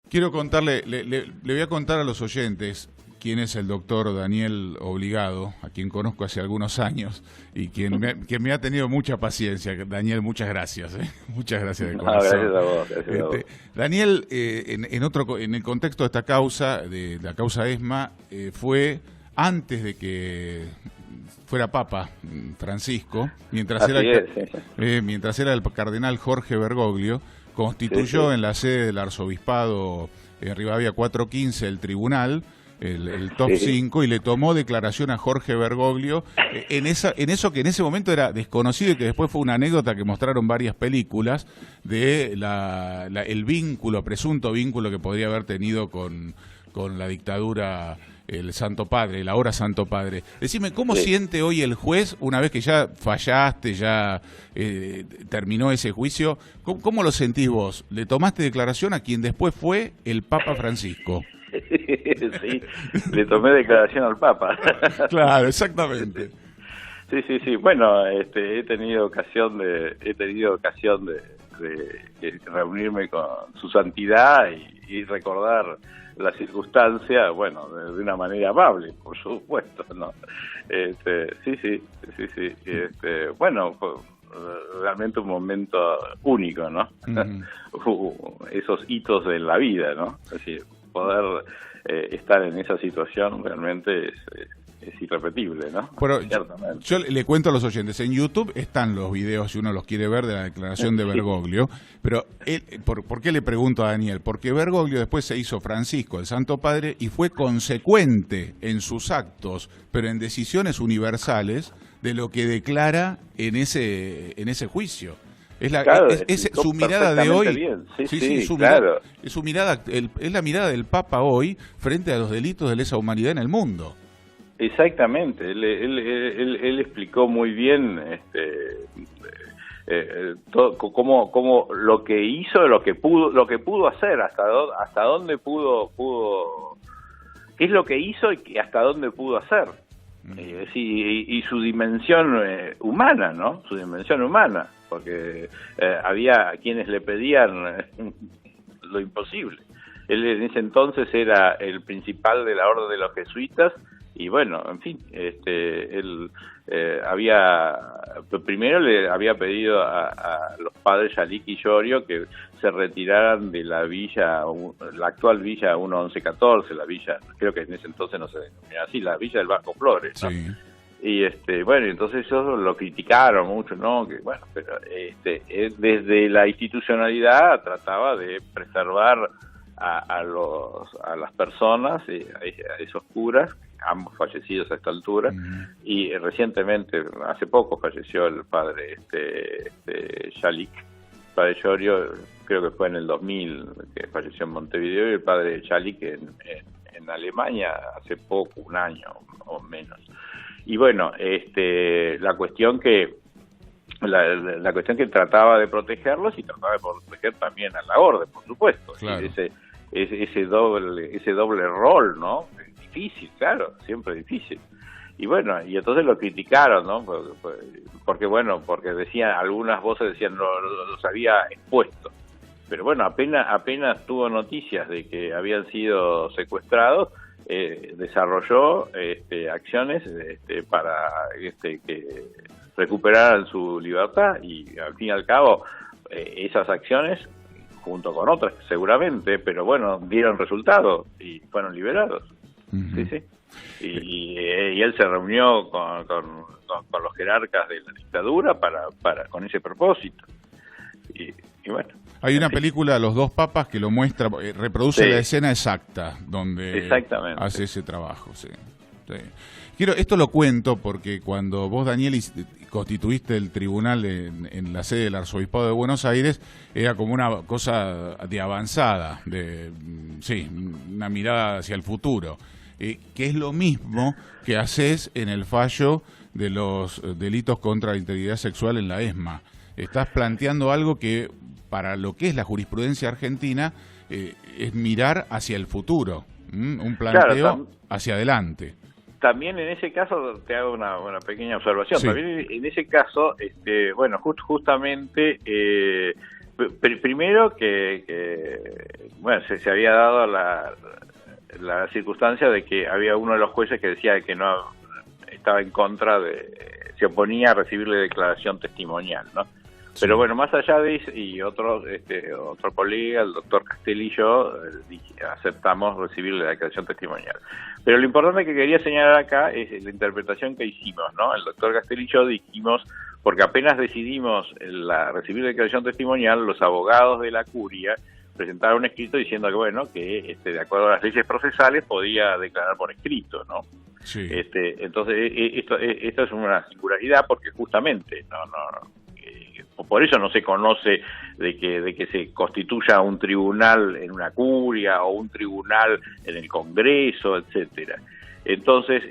Quiero contarle, le voy a contar a los oyentes quién es el doctor Daniel Obligado, a quien conozco hace algunos años y que me ha tenido mucha paciencia. Daniel, muchas gracias, muchas gracias de corazón. Gracias a vos, gracias a vos. Daniel, en el contexto de esta causa, de la causa ESMA, fue antes de que fuera Papa Francisco, mientras era el cardenal Jorge Bergoglio, constituyó en la sede del arzobispado Rivadavia 415 el tribunal, el top 5, y le tomó declaración a Jorge Bergoglio en eso que en ese momento era desconocido y que después fue una anécdota que mostraron varias películas de el vínculo, presunto vínculo que podría haber tenido con la dictadura el Santo Padre, el ahora Santo Padre. Decime, ¿cómo siente hoy el juez, una vez que ya fallaste, ya terminó ese juicio? ¿Cómo lo sentís vos? ¿Le tomaste declaración a quien después fue el Papa Francisco? Sí, le tomé declaración al Papa. Claro, exactamente. Sí. Bueno, he tenido ocasión de reunirme con su santidad y recordar la circunstancia, bueno, de una manera amable, por supuesto, ¿no? Sí. Bueno, fue realmente un momento único, ¿no? Esos hitos de la vida, ¿no? Es decir, poder estar en esa situación realmente es irrepetible, ¿no? Pero yo le cuento a los oyentes, en YouTube están los videos, si uno los quiere ver, de la declaración de Bergoglio, pero ¿por qué le pregunto a Daniel? Porque Bergoglio después se hizo Francisco, el Santo Padre, y fue consecuente en sus actos, pero en decisiones universales, de lo que declara en ese juicio. Es su mirada de hoy. Claro. Es la mirada del Papa hoy frente a los delitos de lesa humanidad en el mundo. Exactamente, él explicó muy bien cómo lo que hizo, lo que pudo hacer, hasta dónde pudo, qué es lo que hizo y hasta dónde pudo hacer. Y su dimensión humana, ¿no? Su dimensión humana, porque había quienes le pedían lo imposible. Él en ese entonces era el principal de la orden de los jesuitas. Y bueno, en fin, él primero le había pedido a los padres Yalik y Llorio que se retiraran de la villa, la actual villa 1114, la villa, creo que en ese entonces no se denominaba así, la villa del Vasco Flores, ¿no? Sí. Y bueno, entonces ellos lo criticaron mucho, ¿no? Que bueno, pero desde la institucionalidad trataba de preservar a las personas, a esos curas, ambos fallecidos a esta altura, y recientemente, hace poco, falleció el padre Yalik, el padre Llorio, creo que fue en el 2000, que falleció en Montevideo, y el padre Yalik en Alemania hace poco, un año o menos. Y bueno, la cuestión que trataba de protegerlos y trataba de proteger también a la orden, por supuesto. Claro. Ese doble rol, ¿no? Difícil, claro, siempre difícil. Y bueno, y entonces lo criticaron, ¿no? Porque decían, algunas voces decían los había expuesto. Pero bueno, apenas tuvo noticias de que habían sido secuestrados, desarrolló acciones para que recuperaran su libertad, y al fin y al cabo esas acciones, junto con otras seguramente, pero bueno, dieron resultado y fueron liberados. Sí. Y él se reunió con los jerarcas de la dictadura con ese propósito. Y bueno. Hay una película, Los dos papas, que lo muestra, reproduce la escena exacta donde hace ese trabajo. Sí. Esto lo cuento porque cuando vos, Daniel, constituiste el tribunal en la sede del Arzobispado de Buenos Aires, era como una cosa de avanzada, una mirada hacia el futuro, que es lo mismo que haces en el fallo de los delitos contra la integridad sexual en la ESMA. Estás planteando algo que, para lo que es la jurisprudencia argentina, es mirar hacia el futuro, un planteo hacia adelante. También en ese caso te hago una pequeña observación. Sí. También en ese caso, justamente Primero bueno, se había dado la circunstancia de que había uno de los jueces que decía que no estaba en contra se oponía a recibirle declaración testimonial, ¿no? Sí. Pero bueno, más allá de eso, y otro colega, el doctor Castelli y yo, aceptamos recibirle la declaración testimonial. Pero lo importante que quería señalar acá es la interpretación que hicimos, ¿no? El doctor Castelli y yo dijimos, porque apenas decidimos recibir la declaración testimonial, los abogados de la curia presentaron un escrito diciendo que, bueno, que de acuerdo a las leyes procesales podía declarar por escrito, ¿no? Sí. Entonces, esto es una singularidad porque justamente por eso no se conoce de que se constituya un tribunal en una curia o un tribunal en el Congreso, etcétera. Entonces,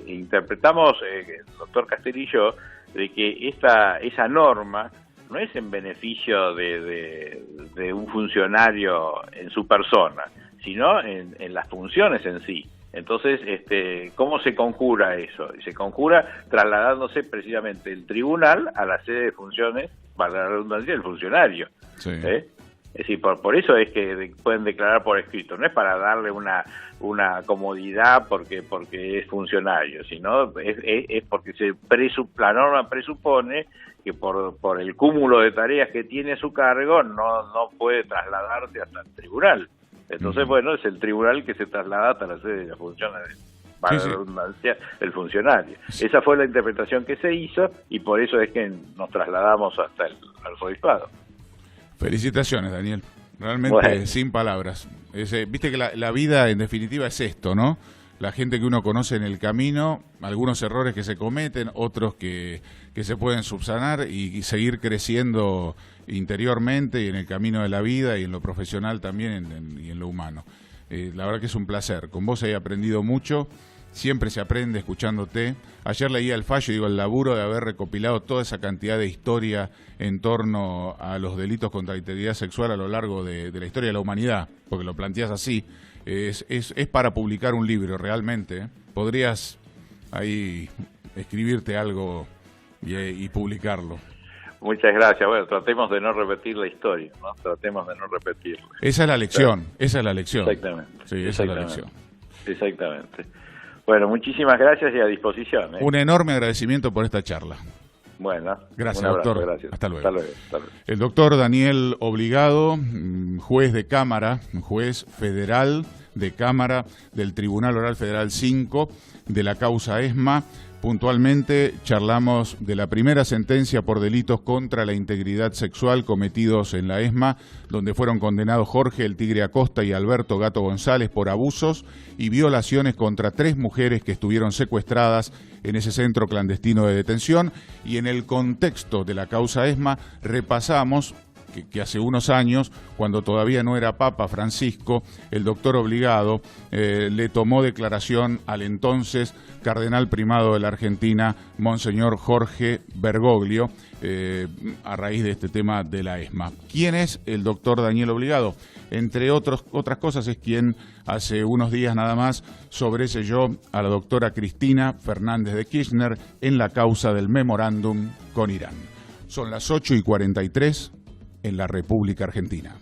interpretamos, el doctor Castelli y yo, de que esa norma no es en beneficio de un funcionario en su persona, sino en las funciones en sí. Entonces, ¿cómo se conjura eso? Se conjura trasladándose precisamente el tribunal a la sede de funciones, para la redundancia, del funcionario. Sí. Es decir, por eso es que pueden declarar por escrito, no es para darle una comodidad porque es funcionario, sino es porque la norma presupone que por el cúmulo de tareas que tiene a su cargo no puede trasladarse hasta el tribunal. Entonces, bueno, es el tribunal que se traslada hasta la sede de las funciones, para la redundancia, del funcionario. Sí. Esa fue la interpretación que se hizo y por eso es que nos trasladamos hasta el arzobispado. Felicitaciones, Daniel. Realmente, bueno, sin palabras. Viste que la vida, en definitiva, es esto, ¿no? La gente que uno conoce en el camino, algunos errores que se cometen, otros que se pueden subsanar y seguir creciendo interiormente y en el camino de la vida y en lo profesional también y en lo humano. La verdad que es un placer. Con vos he aprendido mucho. Siempre se aprende escuchándote. Ayer leía el fallo, el laburo de haber recopilado toda esa cantidad de historia en torno a los delitos contra la integridad sexual a lo largo de la historia de la humanidad, porque lo planteas así, es para publicar un libro realmente. Podrías ahí escribirte algo y publicarlo. Muchas gracias. Bueno, tratemos de no repetir la historia, ¿no? Tratemos de no repetirla. Esa es la lección, esa es la lección. Exactamente. Sí, esa es la lección. Exactamente. Bueno, muchísimas gracias y a disposición. Un enorme agradecimiento por esta charla. Bueno, gracias, un abrazo, doctor. Gracias. Hasta luego. Hasta luego. El doctor Daniel Obligado, juez de Cámara, juez federal de Cámara del Tribunal Oral Federal 5 de la causa ESMA. Puntualmente charlamos de la primera sentencia por delitos contra la integridad sexual cometidos en la ESMA, donde fueron condenados Jorge el Tigre Acosta y Alberto Gato González por abusos y violaciones contra 3 mujeres que estuvieron secuestradas en ese centro clandestino de detención. Y en el contexto de la causa ESMA repasamos que hace unos años, cuando todavía no era Papa Francisco, el doctor Obligado le tomó declaración al entonces cardenal primado de la Argentina, Monseñor Jorge Bergoglio, a raíz de este tema de la ESMA. ¿Quién es el doctor Daniel Obligado? Entre otras cosas es quien hace unos días nada más sobreselló a la doctora Cristina Fernández de Kirchner en la causa del memorándum con Irán. Son las 8:43 en la República Argentina.